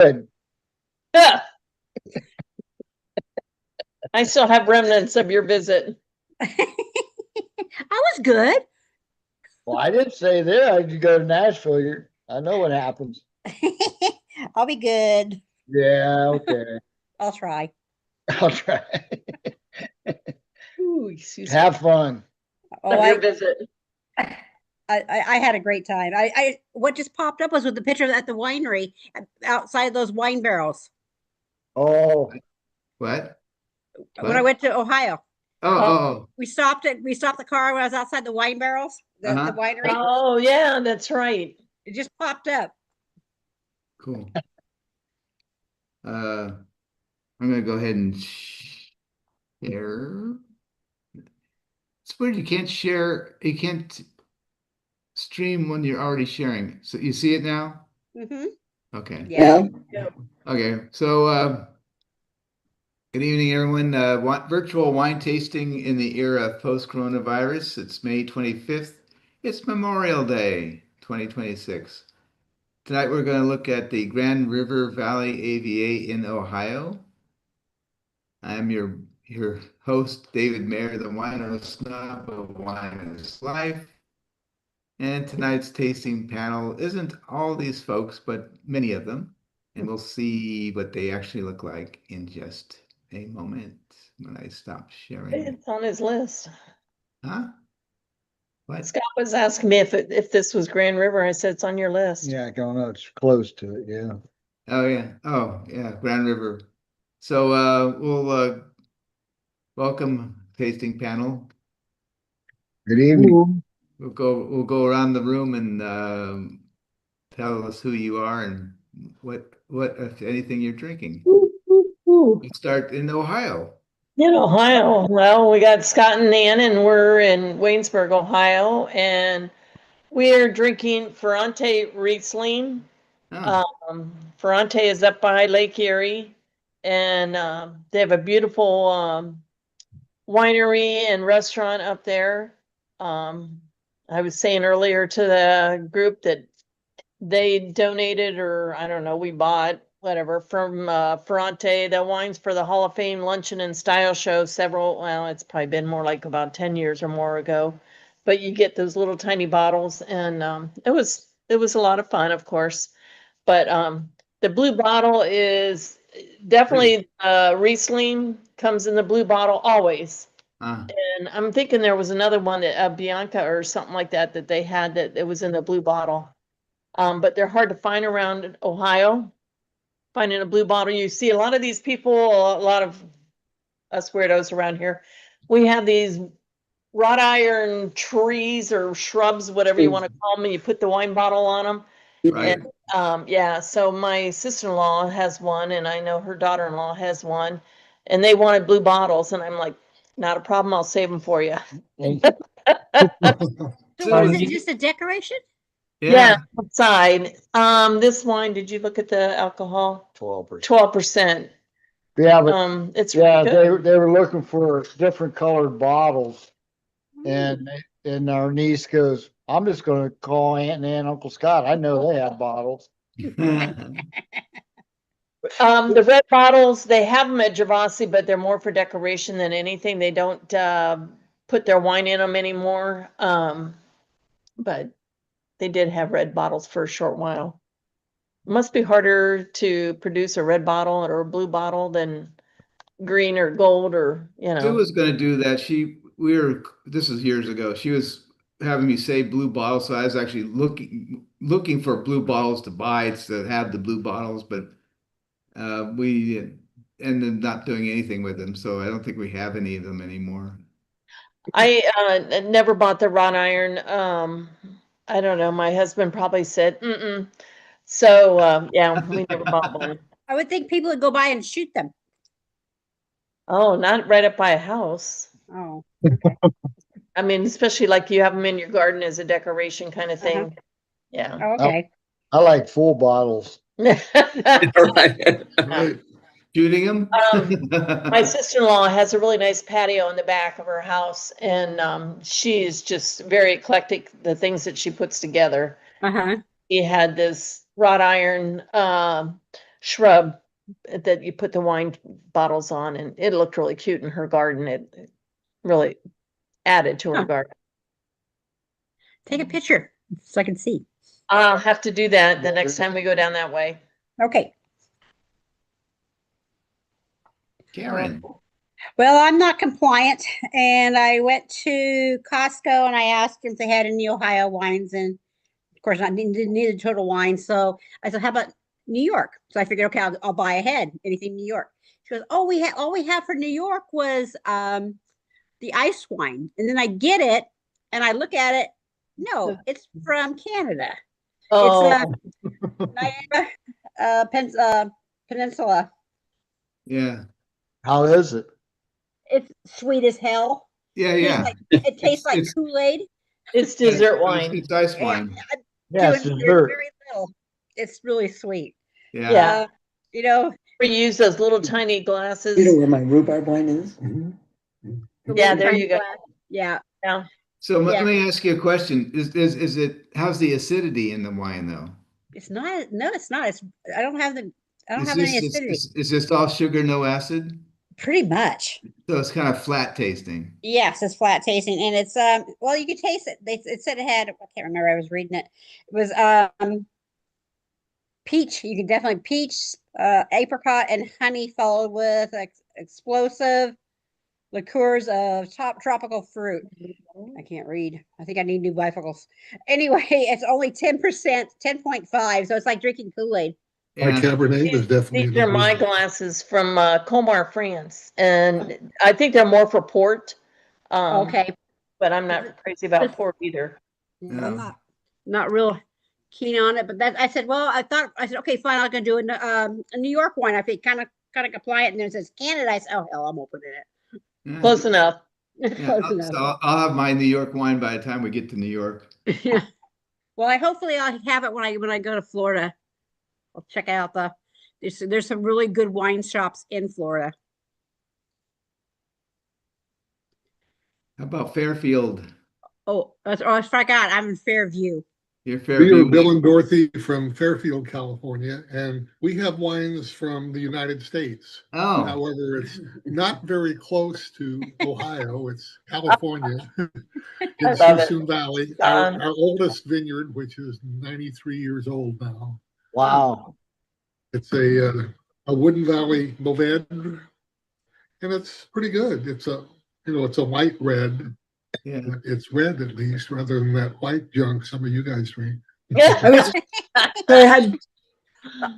Good. Yeah. I still have remnants of your visit. I was good. Well, I didn't say there. I could go to Nashville. I know what happens. I'll be good. Yeah, okay. I'll try. I'll try. Ooh, excuse me. Have fun. Oh, Of your visit. I had a great time. What just popped up was with the picture at the winery outside those wine barrels Oh, What? when I What? went to Ohio. Oh, Oh, oh, We stopped the car when I was outside the wine barrels, the uh-huh. winery. oh, yeah, that's right. It just popped up. Cool. I'm gonna go ahead and share. It's weird. You can't share. You can't stream when you're already sharing. So you see it now? Hmm. Okay. Yeah. Okay. So, good evening, everyone. Virtual wine tasting in the era of post-coronavirus. It's May 25th. It's Memorial Day, 2026. Tonight we're going to look at the Grand River Valley AVA in Ohio. I'm your host, David Mayer, the wino snob of Wine is Life. And tonight's tasting panel isn't all these folks, but many of them. And we'll see what they actually look like in just a moment when I stop sharing. It's on his list. Huh? What? Scott was asking me if this was Grand River. I said it's on your list. yeah, I don't know. It's close to it. Yeah. Oh yeah. Oh yeah, Grand River. So we'll welcome tasting panel. Good evening. We'll go around the room and tell us who you are and what if anything you're drinking. Ooh. We start in Ohio. In Ohio. Well, we got Scott and Nan, and we're in Waynesburg, Ohio, and we're drinking Ferrante Riesling. Oh, Ferrante is up by Lake Erie, and they have a beautiful winery and restaurant up there. I was saying earlier to the group that they donated, or I don't know, we bought whatever from Ferrante, the wines for the Hall of Fame Luncheon and Style Show well, it's probably been more like about 10 years or more ago. But you get those little tiny bottles, and it was a lot of fun, of course. But the blue bottle is pretty. definitely Riesling comes in the blue bottle always. Uh, And I'm thinking there was another one that Bianca or something like that that they had that it was in the blue bottle. But they're hard to find around Ohio. Finding a blue bottle, you see a lot of these people, a lot of us weirdos around here. We have these wrought iron trees or shrubs, whatever you want to call them, and you put the wine bottle on them. right. And yeah, so my sister-in-law has one, and I know her daughter-in-law has one, and they wanted blue bottles, and I'm like, not a problem, I'll save them for you. And So what is Um, it? Just a decoration? Yeah, Yeah. outside. This wine, did you look at the alcohol? 12%. 12%. Yeah, but It's yeah, good. they were looking for different colored bottles, Mm. and our niece goes, "I'm just going to call Aunt and Uncle Scott. I know they have bottles." The red bottles, they have them at Gervasi, but they're more for decoration than anything. They don't put their wine in them anymore. But they did have red bottles for a short while. It must be harder to produce a red bottle or a blue bottle than green or gold or, Sue was going to do that. This is years ago. She was having me say blue bottles, so I was actually looking for blue bottles to buy to have the blue bottles, but we ended up not doing anything with them, so I don't think we have any of them anymore. I never bought the wrought iron. I don't know. My husband probably said, mm-mm. So, yeah, we never bought one. I would think people would go by and shoot them. Oh, not right up by a house. Oh, okay. I mean, especially like you have them in your garden as a decoration kind of Uh-huh. thing. Yeah. Oh, okay. I like full bottles. Right. Shooting them? My sister-in-law has a really nice patio in the back of her house, and she's just very eclectic, the things that she puts together. Uh-huh. He had this wrought iron shrub that you put the wine bottles on, and it looked really cute in her garden. It really added to her Huh. garden. Take a picture so I can see. I'll have to do that the next time we go down that way. Okay. Karen. Well, I'm not compliant, and I went to Costco and I asked if they had any Ohio wines, and of course, I didn't need a total wine. So I said, "How about New York?" So I figured, okay, I'll buy ahead. Anything New York. She goes, "Oh, all we have for New York was the ice wine." And then I get it, and I look at it. No, it's from Canada. Oh, It's Niagara Peninsula. Yeah. How is it? It's sweet as hell. Yeah, Tastes yeah. like- it tastes like It's- Kool-Aid. it's Yeah, dessert wine. It's ice Yeah, wine. Yeah, it's there's dessert. very little. It's really sweet. Yeah. Yeah. You know, We use those little tiny You know glasses. where my rhubarb wine is? the Yeah, little there tiny you go. glass. Yeah. Yeah. So let Yeah. me ask you a question. Is it, how's the acidity in the wine though? It's not. No, it's not. I don't have Is any this, acidity. is this all sugar, no acid? Pretty much. So it's kind of flat tasting. Yes, it's flat tasting, and it's well, you could taste it. It said it had. I can't remember. I was reading it. It was peach. You can definitely peach, apricot, and honey, followed with explosive liqueurs of top tropical fruit. I can't read. I think I need new bifocals. Anyway, it's only 10%, 10.5. So it's like drinking Kool-Aid. My Yeah. Cabernet was definitely. These are my glasses from Comar, France, and I think they're more for port. Okay. But I'm not crazy about port either. Yeah, I'm not real keen on it, but that I said, well, I said, okay, fine, I'm gonna do a New York wine. I think kind of apply it, and then it says Canada. I said, oh hell, I'm opening it. Yeah. Close enough. Yeah. Close enough. So I'll have my New York wine by the time we get to New York. Yeah. Well, hopefully I'll have it when I go to Florida. I'll check out there's some really good wine shops in Florida. How about Fairfield? Oh, I forgot. I'm in Fairview. Your We are Fairfield. Bill and Dorothy from Fairfield, California, and we have wines from the United States. Oh, However, it's not very close to Ohio. It's California in love it. Suisun Valley. Don. Our oldest vineyard, which is 93 years old now. Wow. It's a Wooden Valley Mourvèdre, and it's pretty good. It's a light red. yeah. It's red at least, rather than that white junk some of you guys drink. I was, so I had,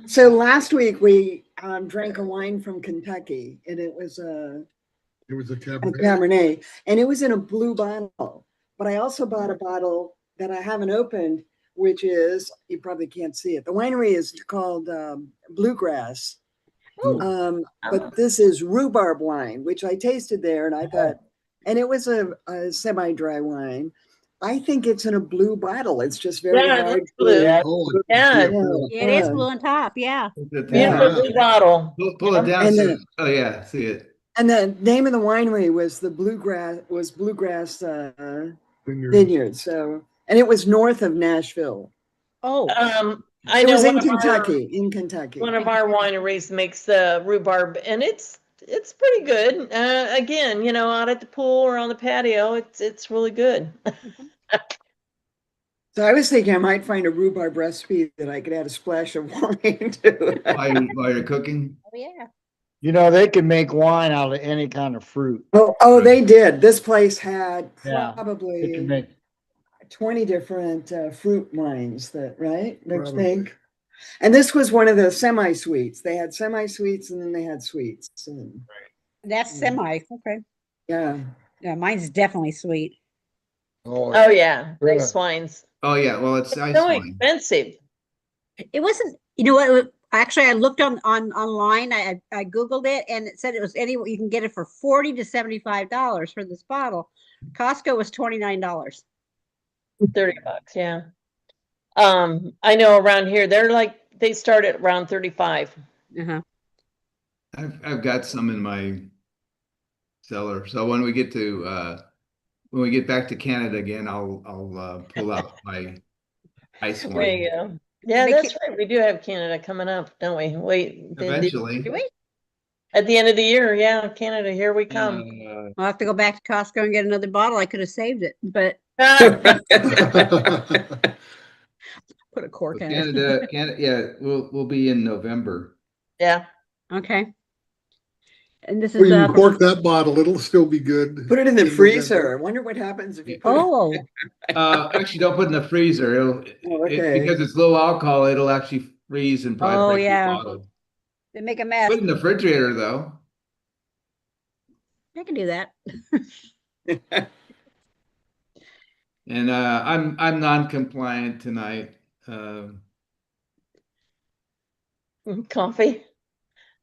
so last week we drank a wine from Kentucky, and it was a It was a a Cabernet. Cabernet, and it was in a blue bottle. But I also bought a bottle that I haven't opened, which is, you probably can't see it. The winery is called Bluegrass. But this is rhubarb wine, which I tasted there, and I thought, and it was a semi-dry wine. I think it's in a blue bottle. It's just very Yeah, hard. it's blue. Yeah. Oh, Yeah. Yeah, it is blue on top. Yeah. Beautiful Yeah. blue bottle. Pull it down. And So, then- oh yeah, see it. And the name of the winery was Bluegrass Vineyard. So, and it was north of Nashville. Oh, I It know was in one of our- Kentucky. In Kentucky. One of our wineries makes the rhubarb, and it's pretty good. Again, out at the pool or on the patio, it's really good. So I was thinking I might find a rhubarb recipe that I could add a splash of wine to. While you're cooking. oh yeah. They can make wine out of any kind of fruit. Oh, they did. This place had Yeah, They can probably make, 20 different fruit wines right? Don't you Probably. think? And this was one of the semi-sweets. They had semi-sweets and then they had sweets. And That's semi. Okay. yeah. Yeah, mine's definitely sweet. Oh yeah, Really? nice wines. Oh yeah, well it's ice So wine. expensive. It wasn't, you know what? Actually, I looked online. I Googled it, and it said it was you can get it for $40 to $75 for this bottle. Costco was $29. $30, yeah. I know around here they start at around 35. Uh-huh. I've got some in my cellar. So when we get back to Canada again, I'll pull out my ice There wine. you go. Yeah, They that's ca- right. We do have Canada coming up, don't we? Wait, Eventually. Do we? at the end of the year, yeah, Canada, here we come. I'll have to go back to Costco and get another bottle. I could have saved it, but put a cork in it. Canada, yeah, we'll be in November. Yeah, Okay. And this Well, is you cork that bottle, it'll still be good. Put it in the in freezer. I November. wonder what happens if you put it. Oh, Actually, don't put it in the freezer. Oh, okay. Because it's low alcohol, it'll actually freeze and probably Oh, break the yeah. bottle. they make a mess. Put it in the refrigerator though. I can do that. And I'm non-compliant tonight. coffee.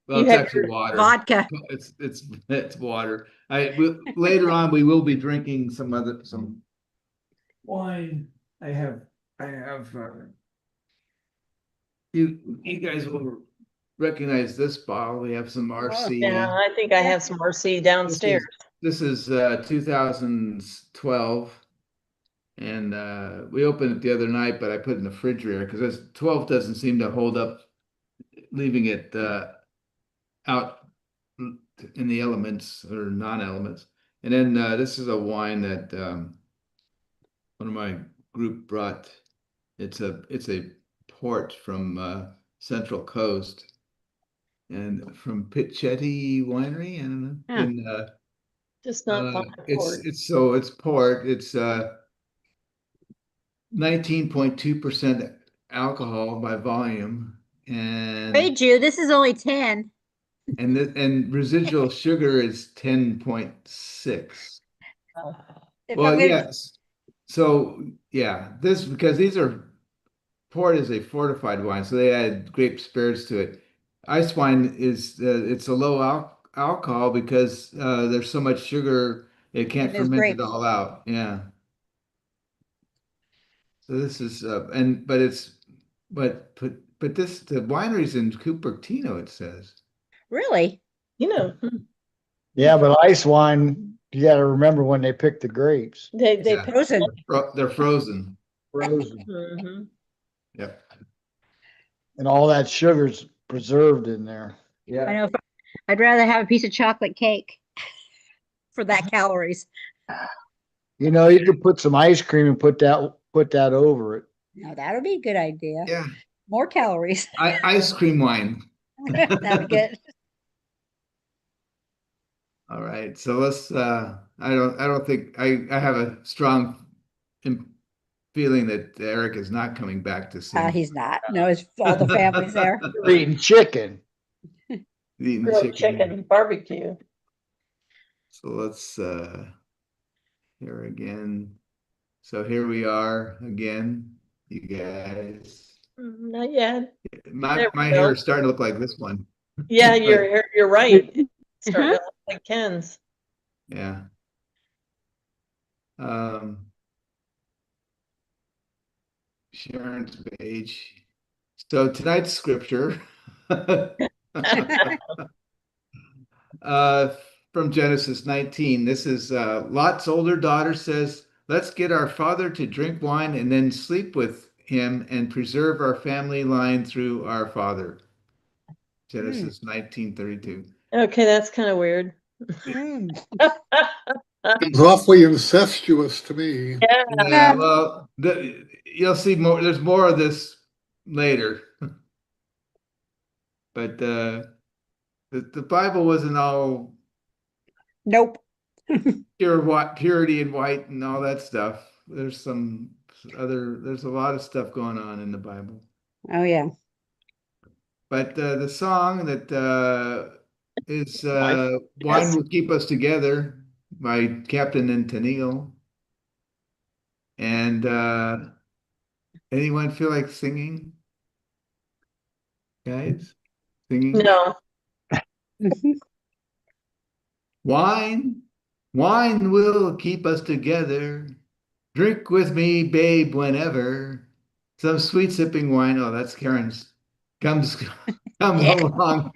Well, You it's have actually your water. Vodka. It's water. Later on we will be drinking some wine. I have you guys will recognize this bottle. We have some RC. Yeah, I think I have some RC downstairs. This is 2012. And we opened it the other night, but I put it in the refrigerator because 12 doesn't seem to hold up, leaving it out in the elements or non-elements. And then this is a wine that one of my group brought. It's a port from Central Coast and from Pitchetti Winery. I don't know. Yeah. And Just not fun. it's port. It's 19.2% alcohol by volume, and Hey, Jew, this is only 10. and residual sugar is 10.6. If Well, I'm gonna- yes. So yeah, because these are port is a fortified wine, so they add grape spirits to it. Ice wine is it's a low alcohol because there's so much sugar it can't And there's ferment it grapes. all out. Yeah. So this is but this the winery's in Cupertino, it says. Really? You know, Yeah, but ice wine, you gotta remember when they pick the grapes. they Yeah. pick- Frozen. They're frozen. Frozen. Mhm. Yep. And all that sugar's preserved in there. I Yeah. know. I'd rather have a piece of chocolate cake for that calories. You know, you could put some ice cream and put that over it. Now that would be a good idea. Yeah. More calories. Ice cream wine. That'd be good. All right. So let's I don't think I have a strong feeling that Eric is not coming back to sing. He's not. No, it's all the families there. You're eating chicken. Eating Grilled chicken barbecue. So let's here again. So here we are again, you guys. Not yet. My There we hair go. is starting to look like this one. Yeah, But- you're right. It's starting to look like Ken's. Yeah. Sharon's page. So tonight's scripture from Genesis 19. This is Lot's older daughter says, "Let's get our father to drink wine and then sleep with him and preserve our family line through our father." Genesis 19:32. Okay, that's kind of weird. Mm. It's awfully incestuous to me. Yeah. Yeah, well, you'll see more. There's more of this later. But the Bible wasn't all Nope. purity and white and all that stuff. There's there's a lot of stuff going on in the Bible. Oh yeah. But the song that is Wine. "Wine Yes. Will Keep Us Together" by Captain and Tennille. And anyone feel like singing? Guys, singing? No. Wine will keep us together. Drink with me, babe, whenever. Some sweet sipping wine. Oh, that's Karen's. Comes along,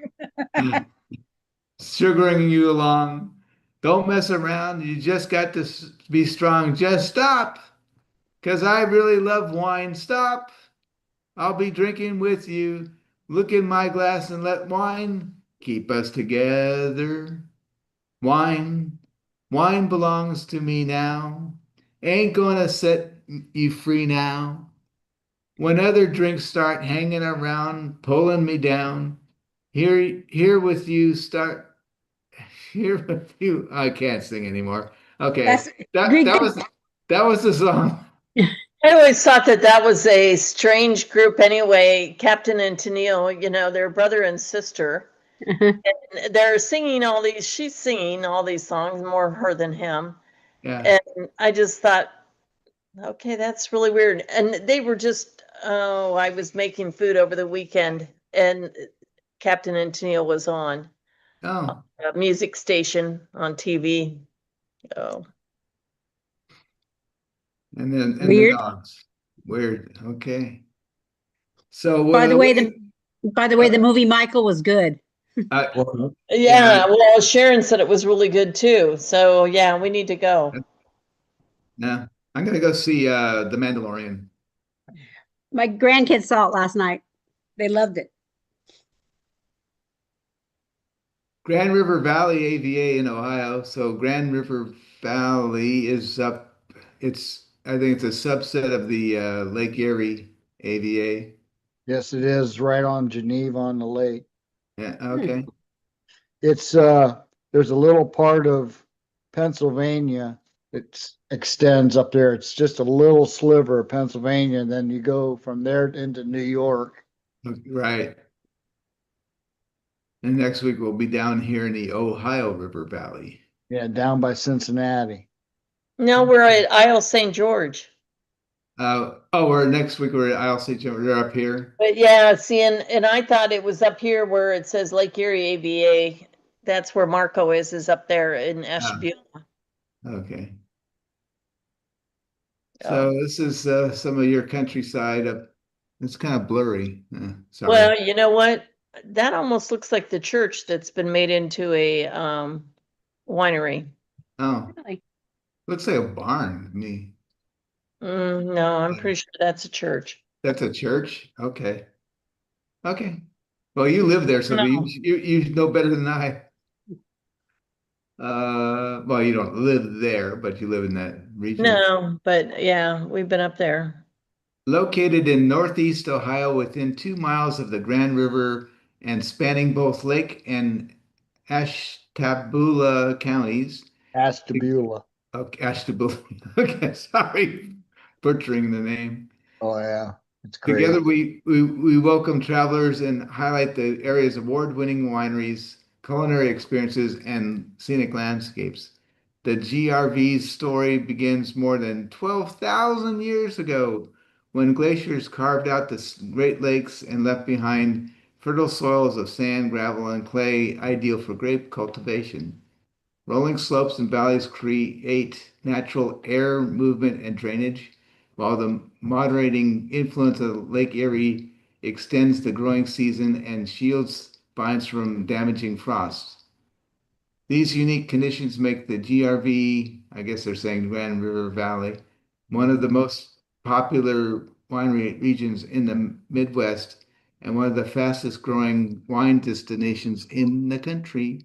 sugaring you along. Don't mess around. You just got to be strong. Just stop, because I really love wine. Stop. I'll be drinking with you. Look in my glass and let wine keep us together. Wine, wine belongs to me now. Ain't gonna set you free now. When other drinks start hanging around, pulling me down, here with you start here with you. I can't sing anymore. Okay, That's that good. that was that was the song. I always thought that that was a strange group anyway. Captain and Tennille, you know, they're brother and sister. They're singing all these, she's singing all these songs, more her than him. Yeah. And I just thought, okay, that's really weird. And they were just, oh, I was making food over the weekend and Captain and Tennille was on Oh, a music station on TV. Oh, and the Weird. dogs. Weird. Okay. So By the way, what do the movie Michael was good. I, Well, yeah, yeah. Well, Sharon said it was really good too. So yeah, we need to go. no. I'm gonna go see The Mandalorian. My grandkids saw it last night. They loved it. Grand River Valley AVA in Ohio. So Grand River Valley is up. I think it's a subset of the Lake Erie AVA. yes, it is right on Geneva on the lake. Yeah, Hmm. okay. It's there's a little part of Pennsylvania that extends up there. It's just a little sliver of Pennsylvania, and then you go from there into New York. Right. And next week we'll be down here in the Ohio River Valley. Yeah, down by Cincinnati. No, we're at Isle St. George. Or next week we're at Isle St. John. We're up here. But yeah, see, and I thought it was up here where it says Lake Erie ABA. That's where Marco is up there in Ah, Ashtabula. okay. So Oh. this is some of your countryside up. It's kind of blurry. Sorry. Well, you know what? That almost looks like the church that's been made into a winery. Oh, Really? looks like a barn to me. No, I'm pretty sure that's a church. That's a church? Okay. Okay. Well, you live there, so No. you know better than I. Well, you don't live there, but you live in that region. No, but yeah, we've been up there. Located in northeast Ohio within 2 miles of the Grand River and spanning both Lake and Ashtabula counties. Ashtabula. Okay, Ashtabula. Okay, sorry, butchering the name. Oh yeah, it's Together, great. we welcome travelers and highlight the area's award-winning wineries, culinary experiences, and scenic landscapes. The GRV's story begins more than 12,000 years ago when glaciers carved out the Great Lakes and left behind fertile soils of sand, gravel, and clay ideal for grape cultivation. Rolling slopes and valleys create natural air movement and drainage, while the moderating influence of Lake Erie extends the growing season and shields vines from damaging frosts. These unique conditions make the GRV, I guess they're saying Grand River Valley, one of the most popular winery regions in the Midwest and one of the fastest growing wine destinations in the country.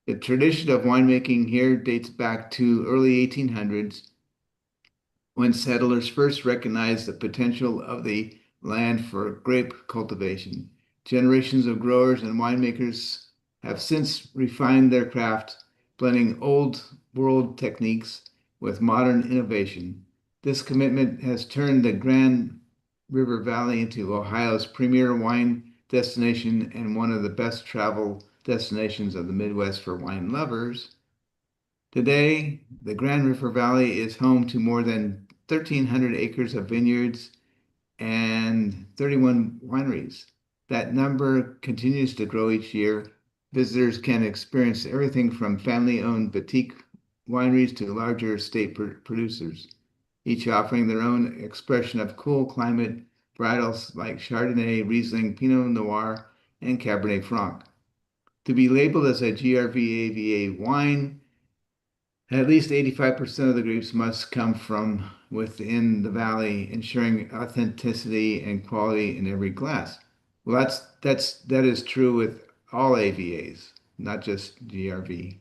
The tradition of winemaking here dates back to early 1800s when settlers first recognized the potential of the land for grape cultivation. Generations of growers and winemakers have since refined their craft, blending old world techniques with modern innovation. This commitment has turned the Grand River Valley into Ohio's premier wine destination and one of the best travel destinations of the Midwest for wine lovers. Today, the Grand River Valley is home to more than 1,300 acres of vineyards and 31 wineries. That number continues to grow each year. Visitors can experience everything from family-owned boutique wineries to larger state producers, each offering their own expression of cool climate varietals like Chardonnay, Riesling, Pinot Noir, and Cabernet Franc. To be labeled as a GRV AVA wine At least 85% of the grapes must come from within the valley, ensuring authenticity and quality in every glass. Well, that is true with all AVAs, not just GRV.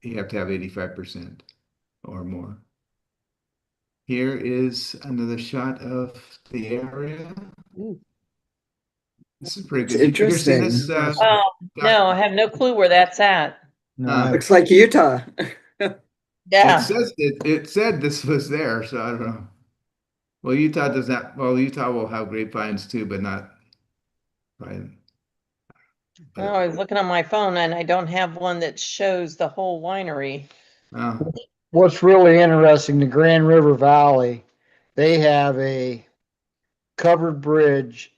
You have to have 85% or more. Here is another shot of the area. Ooh. This is pretty It's good. Have you seen interesting. this? Oh, no, I have no clue where that's at. No, Huh. Looks like Utah. It Yeah, says it said this was there, so I don't know. Well, Utah does not. Well, Utah will have grapevines too, but not. Right. oh, I was looking on my phone and I don't have one that shows the whole winery. Oh, what's really interesting, the Grand River Valley, they have a covered bridges.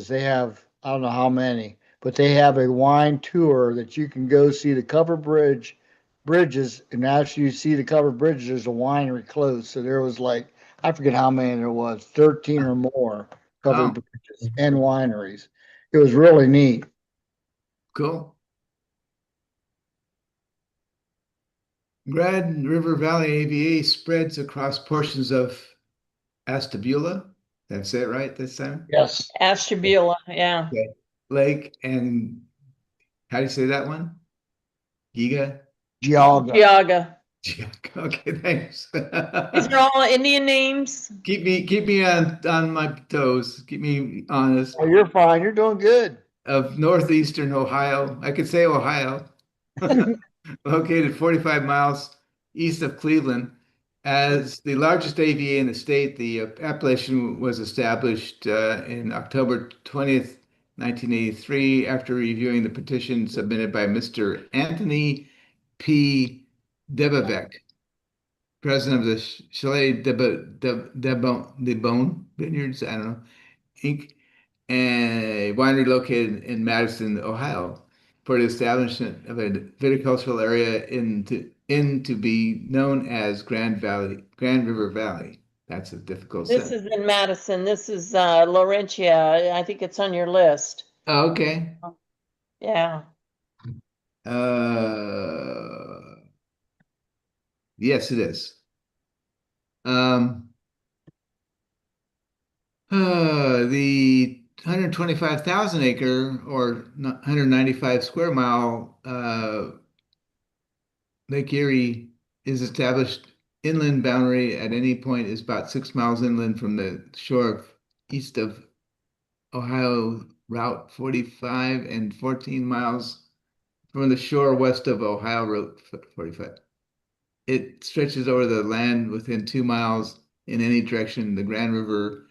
They have, I don't know how many, but they have a wine tour that you can go see the bridges. And after you see the covered bridges, there's a winery close. So there was like, I forget how many there was, 13 or more covered oh, bridges and wineries. It was really neat. cool. Grand River Valley AVA spreads across portions of Astabula. That's it, right? This time? Yes. Ashtabula, yeah. Okay. Lake and how do you say that one? Giga? Geauga. Geauga. Okay, thanks. These are all Indian names. Keep me on my toes. Keep me honest. Oh, you're fine. You're doing good. Of northeastern Ohio. I could say Ohio. Located 45 miles east of Cleveland. As the largest AVA in the state, the appellation was established in October 20th, 1983, after reviewing the petition submitted by Mr. Anthony P. Debevec, president of the Chalet de Beaune Vineyards, I don't know, Inc., a winery located in Madison, Ohio, for the establishment of a viticultural area to be known as Grand River Valley. That's a difficult This sentence. is in Madison. This is Laurentia. I think it's on your list. Oh, okay. Yeah. Yes, it is. Um, the 125,000 acre or 195 square mile Lake Erie is established inland boundary at any point is about 6 miles inland from the shore east of Ohio Route 45 and 14 miles from the shore west of Ohio Route 45. It stretches over the land within 2 miles in any direction. The Grand River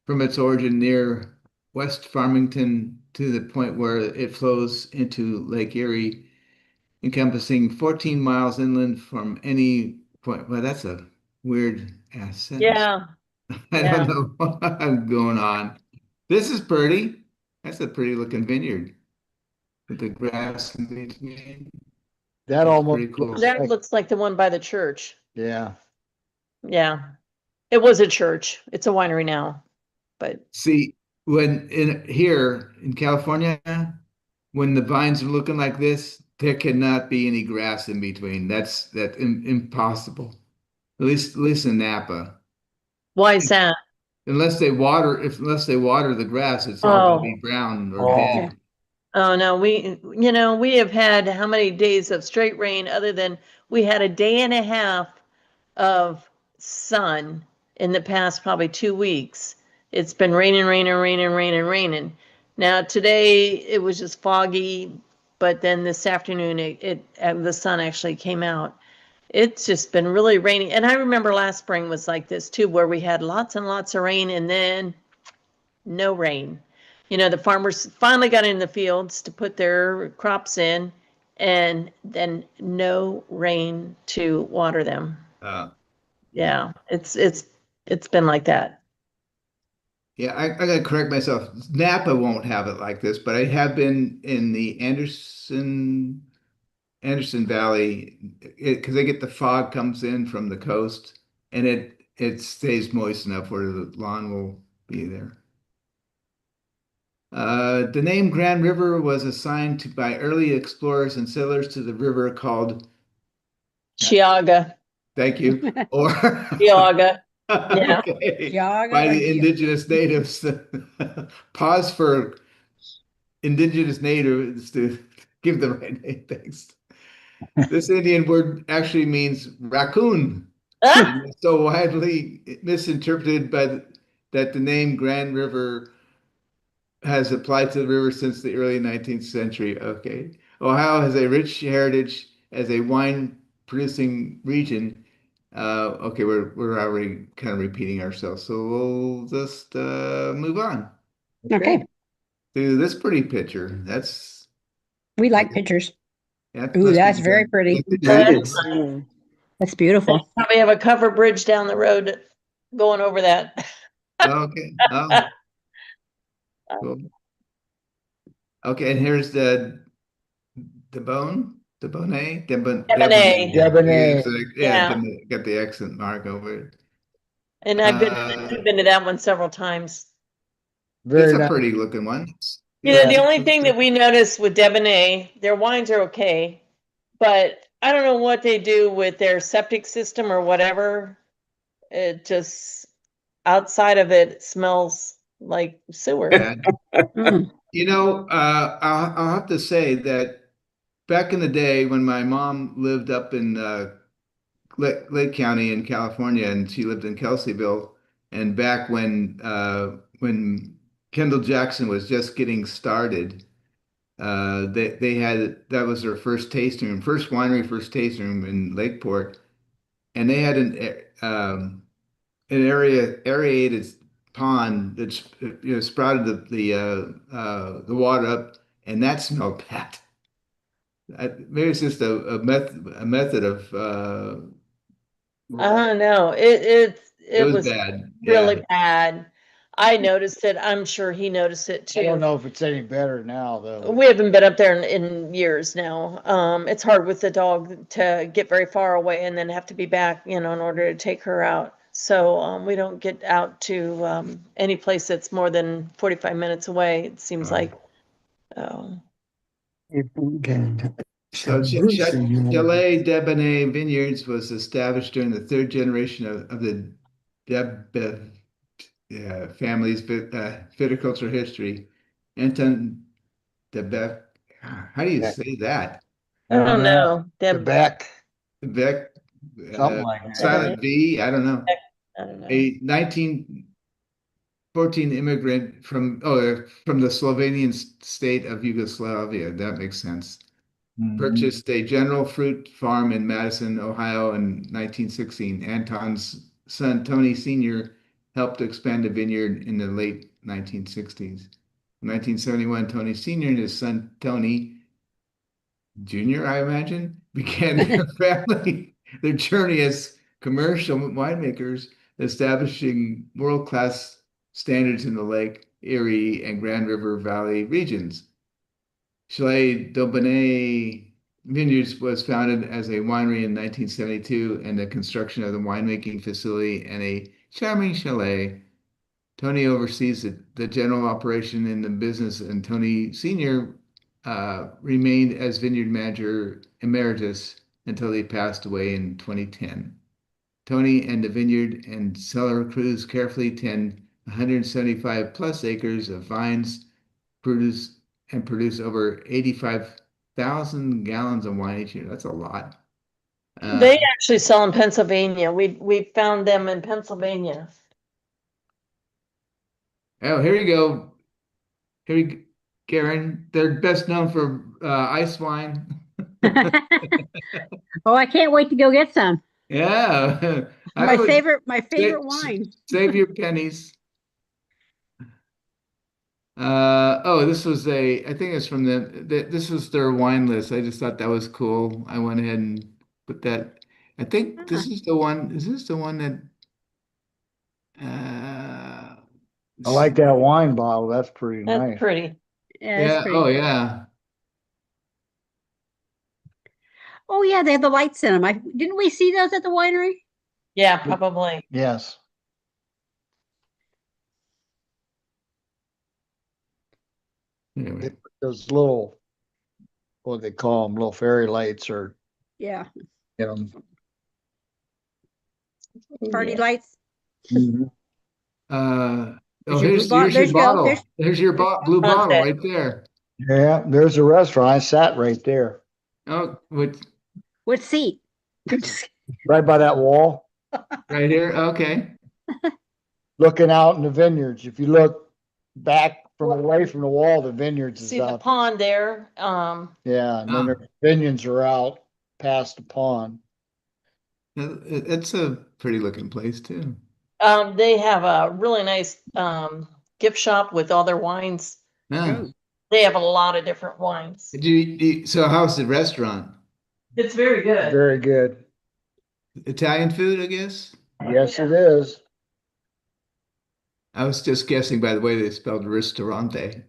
from its origin near West Farmington to the point where it flows into Lake Erie, encompassing 14 miles inland from any point. Well, that's a weird ass sentence. Yeah. I Yeah. don't know what's going on. This is pretty. That's a pretty looking vineyard with the grass in between. That That's almost pretty cool. looks That like, looks like the one by the church. yeah. Yeah. It was a church. It's a winery now. But See, when in here in California, when the vines are looking like this, there cannot be any grass in between. That's impossible. At least in Napa. why is that? Unless they water the grass, it's all going to be Oh, brown or Oh, dead. oh no, we have had how many days of straight rain other than we had a day and a half of sun in the past probably 2 weeks. It's been raining, raining, raining, raining, raining. Now today it was just foggy, but then this afternoon the sun actually came out. It's just been really rainy. And I remember last spring was like this too, where we had lots and lots of rain and then no rain. The farmers finally got in the fields to put their crops in and then no rain to water them. Uh, Yeah, it's been like that. yeah, I got to correct myself. Napa won't have it like this, but I have been in the Anderson Valley because they get the fog comes in from the coast and it stays moist enough where the lawn will be there. The name Grand River was assigned by early explorers and settlers to the river called Chiaga, Thank you. Or Chiaga. Yeah. okay. Jaga By or the Gia- indigenous natives. Pause for indigenous natives to give the right name. Thanks. This Indian word actually means raccoon, Ah, and it's so widely misinterpreted that the name Grand River has applied to the river since the early 19th century. Okay. Ohio has a rich heritage as a wine producing region. Okay, we're already kind of repeating ourselves, so we'll just move on Okay, to this pretty picture. That's we like pictures. that Ooh, must be that's very pretty. the that's Davis. Mm. That's beautiful. we have a cover bridge down the road going over that. Okay. Oh, cool. Okay, and here's the bone, the bonnet, Debonair. Debonair. Yeah, Yeah. got the accent mark over it. And I've been to that one several times. It's Very a nice. pretty looking one. You know, Yeah. the only thing that we noticed with Debonair, their wines are okay, but I don't know what they do with their septic system or whatever. It just outside of it smells like sewer. Bad. Mm. You know, I'll have to say that back in the day when my mom lived up in Lake County in California, and she lived in Kelseyville, and back when Kendall Jackson was just getting started, they had that was their first tasting room, first winery, first tasting room in Lakeport, and they had an area aerated pond that sprouted the water up, and that smelled bad. Maybe it's just a method of I don't know. it It was was bad. Yeah. really bad. I noticed it. I'm sure he noticed it I don't too. know if it's any better now, though. We haven't been up there in years now. It's hard with the dog to get very far away and then have to be back, you know, in order to take her out. So we don't get out to any place that's more than 45 minutes away, it seems Oh. like. Oh. So Chalet Debonnaire Vineyards was established during the third generation of the Deb family's viticulture history. Anton Debec, how do you Yeah. say that? I don't know. The back, Bec, something like that. silent V, I don't know. I don't know. A 1914 immigrant from the Slovenian state of Yugoslavia. That makes sense. Mhm. Purchased a general fruit farm in Madison, Ohio in 1916. Anton's son, Tony Sr., helped expand the vineyard in the late 1960s. In 1971, Tony Sr. and his son, Tony Jr., I imagine, began their journey as commercial winemakers, establishing world-class standards in the Lake Erie and Grand River Valley regions. Chalet Daubonnet Vineyards was founded as a winery in 1972, and the construction of the winemaking facility and a charming chalet. Tony oversees the general operation in the business, and Tony Sr. Remained as vineyard manager emeritus until he passed away in 2010. Tony and the vineyard and cellar crews carefully tend 175 plus acres of vines, produce over 85,000 gallons of wine each year. That's a lot. They actually sell in Pennsylvania. We found them in Pennsylvania. Oh, here you go. Here you go, Karen. They're best known for ice wine. Oh, I can't wait to go get some. Yeah, I My would favorite, my sa- favorite wine. save your pennies. Oh, this was I think it's from this was their wine list. I just thought that was cool. I went ahead and put that. I think Ah, this is the one. Is this the one that, uh, I like that wine bottle. That's pretty That's nice. pretty. yeah, it's yeah, oh pretty. yeah. Oh yeah, they have the lights in them. Didn't we see those at the winery? Yeah, probably. Yes. Anyway, Those little, what they call them, little fairy lights or, Yeah. you know, Party Yeah. lights. Mhm. Oh, There's your blue here's there your you go. bottle. There's your blue bottle Contact. right there. Yeah, there's a restaurant. I sat right there, Oh, what, What seat? right by that wall, right here? Okay. looking out in the vineyards. If you look back from away from the wall, the vineyards is See the out. pond there, Yeah, and then Ah. the vineyards are out past the pond. It's a pretty looking place too. they have a really nice, gift shop with all their wines. Ah. Oh. They have a lot of different wines. So how's the restaurant? It's very good. Very good. Italian food, I guess? Yes, it is. I was just guessing by the way they spelled ristorante.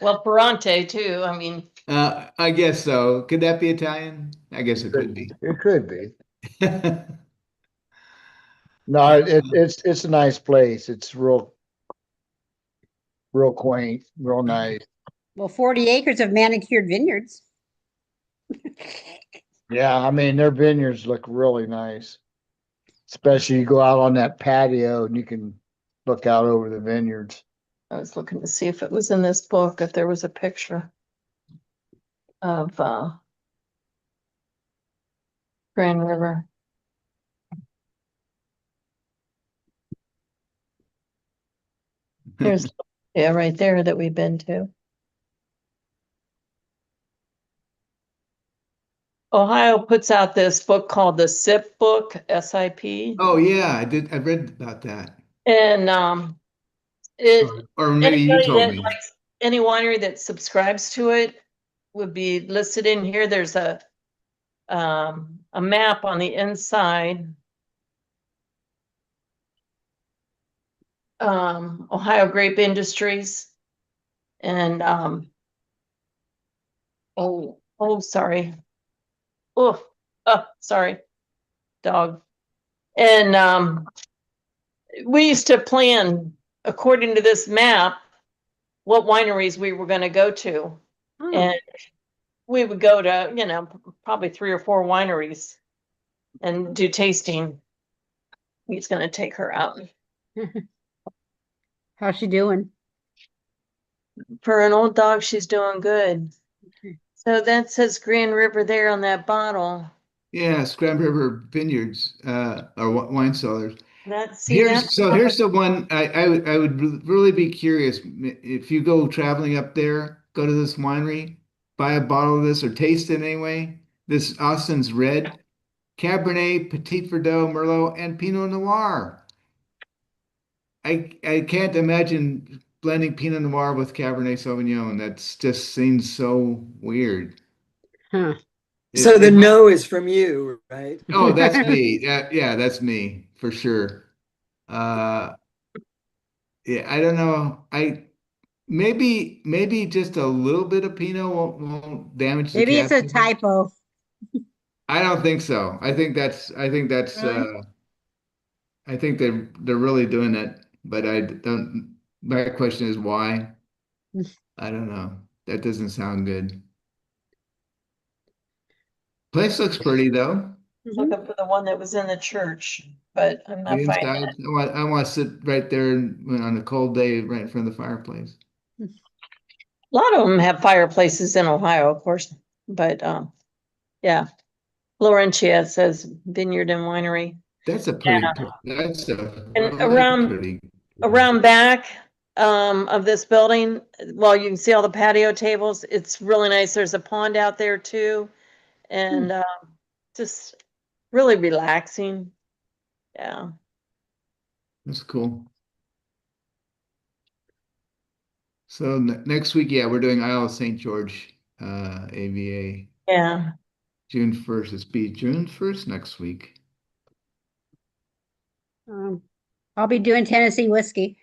Well, Ferrante too, I mean, I guess so. Could that be Italian? I guess it could be. It could be. No, it's a nice place. It's real quaint, real nice. Well, 40 acres of manicured vineyards. Yeah, I mean, their vineyards look really nice. Especially you go out on that patio and you can look out over the vineyards. I was looking to see if it was in this book, if there was a picture of, Grand River. There's, yeah, right there that we've been to. Ohio puts out this book called the SIP book, SIP. Oh yeah, I did. I read about that. And, it, Or maybe you anybody told that me. likes, any winery that subscribes to it would be listed in here. There's a map on the inside. Ohio Grape Industries. And, sorry. Oh, sorry, dog. And, we used to plan, according to this map, what wineries we were gonna go to. Oh. And we would go to, probably 3 or 4 wineries and do tasting. He's gonna take her out. How's she doing? For an old dog, she's doing good. Okay. So that says Grand River there on that bottle. Yeah, Scram River Vineyards, or wine cellars. See that? Here's the one I would really be curious if you go traveling up there, go to this winery, buy a bottle of this or taste it anyway. This Austin's Red, Cabernet, Petit Verdot, Merlot, and Pinot Noir. I can't imagine blending Pinot Noir with Cabernet Sauvignon. That's just seems so weird. Huh. So the no is from you, right? Oh, that's me. Yeah, that's me for sure. Uh, yeah, I don't know. Maybe just a little bit of Pinot won't damage the Maybe it's a Cab. typo. I don't think so. Really? I think they're really doing it, but I don't. My question is why? I don't know. That doesn't sound good. Place looks pretty though. Mhm. Looking for the one that was in the church, but I'm not The finding inside. it. I want to sit right there on a cold day, right in front of the fireplace. A lot of them have fireplaces in Ohio, of course, but, yeah. Laurentia says Vineyard and Winery. That's a that's a And really pretty. around back, of this building, well, you can see all the patio tables. It's really nice. There's a pond out there too. And, just really relaxing. Yeah. That's cool. So next week, yeah, we're doing Isle of St. George, AVA, Yeah. June 1st. It's be June 1st next week. I'll be doing Tennessee whiskey.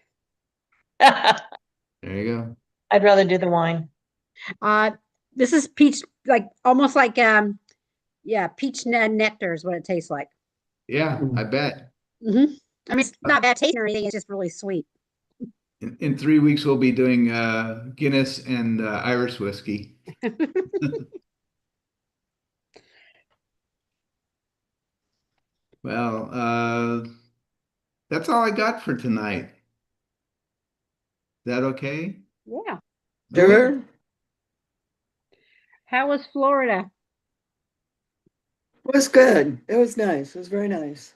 There you go. I'd rather do the wine. This is peach, like almost like yeah, peach nectar is what it tastes like. Yeah, I bet. I mean, it's not bad tasting or anything. It's just really sweet. In 3 weeks, we'll be doing Guinness and Irish whiskey. Well, that's all I got for tonight. Is that okay? Yeah. Sure. How was Florida? It was good. It was nice. It was very nice.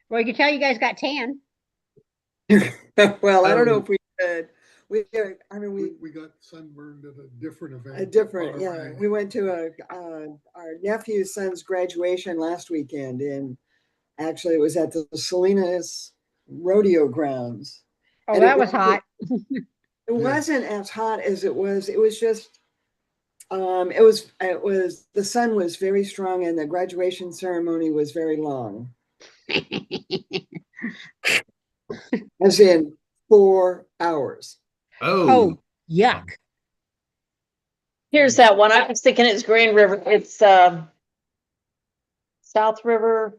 Well, you can tell you guys got tan. Well, I don't know Oh. if we did. I mean, We got sunburned at a different event. a different, yeah. Monterey. We went to our nephew's son's graduation last weekend, and actually it was at the Salinas rodeo grounds. Oh, And that was hot. It wasn't as hot as it was. It was just, it was, the sun was very strong and the graduation ceremony was very long, as in 4 hours. Oh, Oh, yuck. Here's that one. I was thinking it's Grand River. It's South River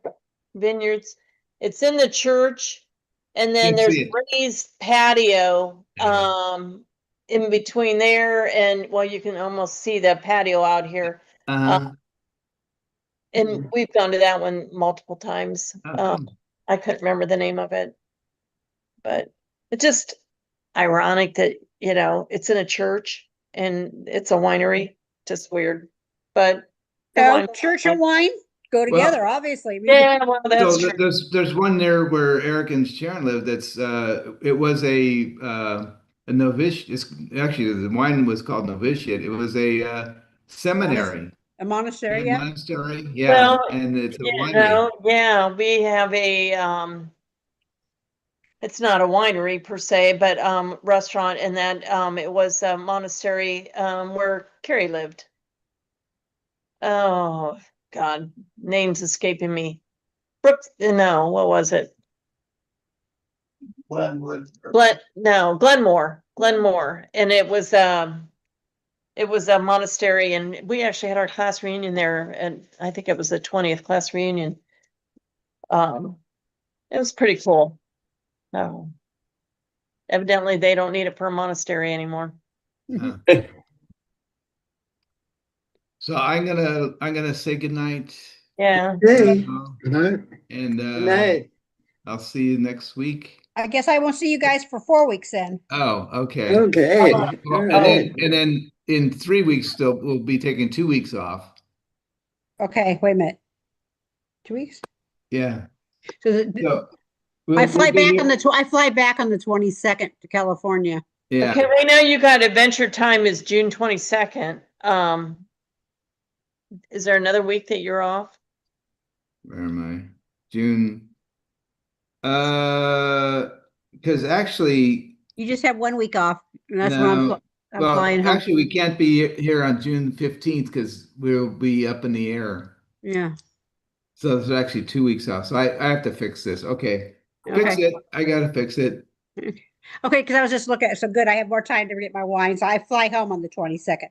Vineyards. It's in the church, and then Can't there's see it. raised patio Yeah. in between there, and well, you can almost see the patio out here. uh, And we've gone to that one multiple times. oh, good. I couldn't remember the name of it, but it's just ironic that, you know, it's in a church and it's a winery. Just weird, but the So wine. church and wine go together, obviously. Yeah, well, that's So true. there's one there where Eric and Sharon live. That's it was a novitiate. It's actually the wine was called novitiate. It was a seminary A monastery, and yeah. monastery. Yeah, Well, and it's a you winery. know, yeah, we have a it's not a winery per se, but restaurant, and that it was a monastery where Carrie lived. Oh God, name's escaping me. Brooks, no, what was it? Glenmore, and it was a monastery, and we actually had our class reunion there, and I think it was the 20th class reunion. It was pretty cool. No, evidently they don't need it for a monastery anymore. Huh. So I'm gonna say goodnight. Yeah. Hey, Good night. And good night. I'll see you next week. I guess I won't see you guys for 4 weeks then. Oh, okay. Okay. Oh, All And right. then in 3 weeks still we'll be taking 2 weeks off. Okay, wait a minute. 2 weeks? Yeah. So So I we'll fly be back here. on I fly back on the 22nd to California. Yeah. Okay, right now you got Adventure Time is June 22nd. Is there another week that you're off? Where am I? June. Because actually, You just have 1 week off, and that's when no. I'm Well, flying home. actually, we can't be here on June 15th because we'll be up in the air. Yeah. So there's actually 2 weeks off. So I have to fix this. Okay. Fix Okay. it. I gotta fix it. Okay, because I was just looking at so good. I have more time to get my wine. So I fly home on the 22nd.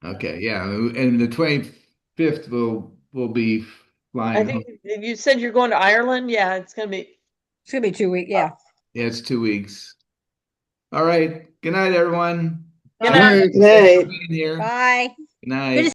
Okay, yeah. And the 25th will be I flying home. think you said you're going to Ireland. Yeah, it's gonna be. It's gonna be 2 weeks. Yeah. Yeah, it's 2 weeks. All right. Good night, everyone. Good Good night. night. Good night. Being here. Bye. Good night.